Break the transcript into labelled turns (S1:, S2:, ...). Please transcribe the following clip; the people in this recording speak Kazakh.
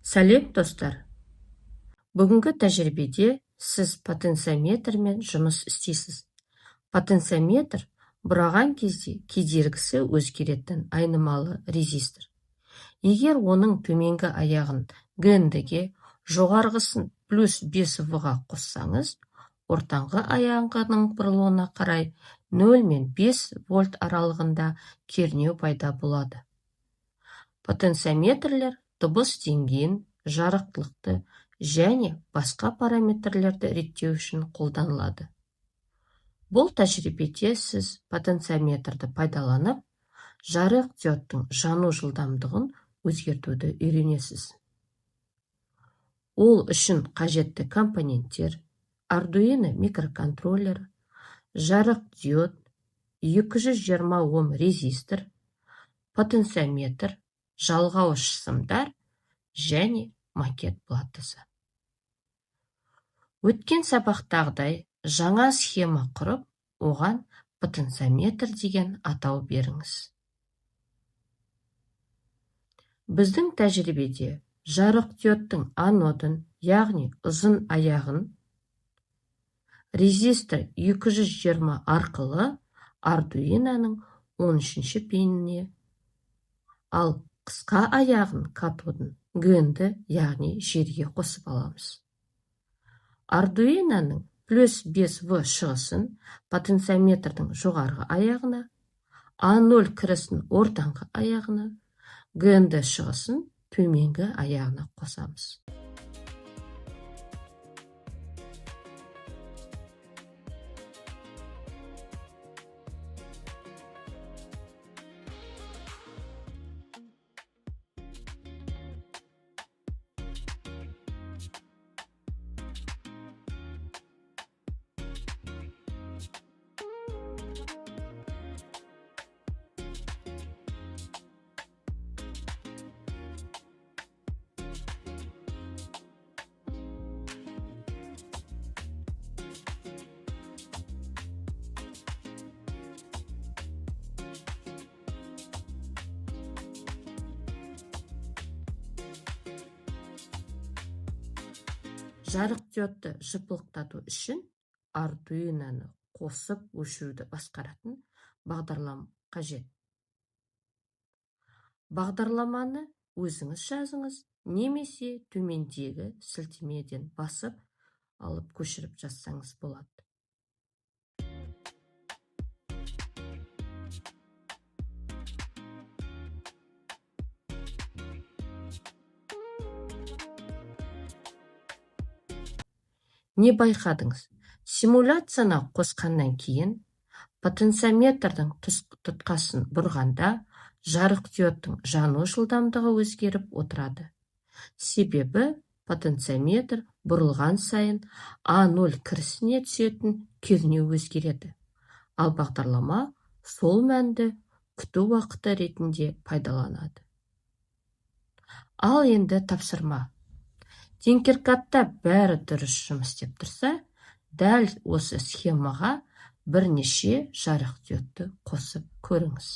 S1: Сәлем достар! Бүгінгі тәжірибеде сіз потенциометрмен жұмыс істейсіз. Потенциометр бұраған кезде кедергісі өзгеретін айнымалы резистор. Егер оның төменгі аяғын ГНД-ге, жоғарғысын плюс 5 В-ға қоссаңыз, ортаңғы аяғының бұрылуына қарай 0 мен 5 вольт аралығында кернеу пайда болады. Потенциометрлер дыбыс деңгейін, жарықтылықты және басқа параметрлерді реттеу үшін қолданылады. Бұл тәжірибеде сіз потенциометрді пайдаланып, жарық диодтың жану жылдамдығын өзгертуді үйренесіз. Ол үшін қажетті компоненттер: Arduino микроконтроллер, жарық диод, 220 Ом резистор, потенциометр, жалғауыш сымдар және макет платасы. Өткен сабақтағыдай жаңа схема құрып, оған потенциометр деген атау беріңіз. Біздің тәжірибеде жарық диодтың анодын, яғни ұзын аяғын, резистор 220 арқылы Arduinoның 13-ші пиніне, ал қысқа аяғын катодын ГНД, яғни жерге қосып аламыз. Arduinoның плюс 5 В шығысын потенциометрдің жоғарғы аяғына, А0 кірісін ортаңғы аяғына, ГНД шығысын төменгі аяғына қосамыз. Жарық диодты жыпылықтату үшін Arduinoны қосып өшіруді басқаратын бағдарлама қажет. Бағдарламаны өзіңіз жазыңыз, немесе төмендегі сілтемеден басып алып көшіріп жазсаңыз болады. Не байқадыңыз? Симуляцияны қосқаннан кейін потенциометрдің тұтқасын бұрғанда жарық диодтың жану жылдамдығы өзгеріп отырады. Себебі потенциометр бұрылған сайын А0 кірісіне түсетін кернеу өзгереді. Ал бағдарлама сол мәнді күту уақыты ретінде пайдаланады. Ал енді тапсырма. Тинкеркадта бәрі дұрыс жұмыс істеп тұрса, дәл осы схемаға бірнеше жарық диодты қосып көріңіз.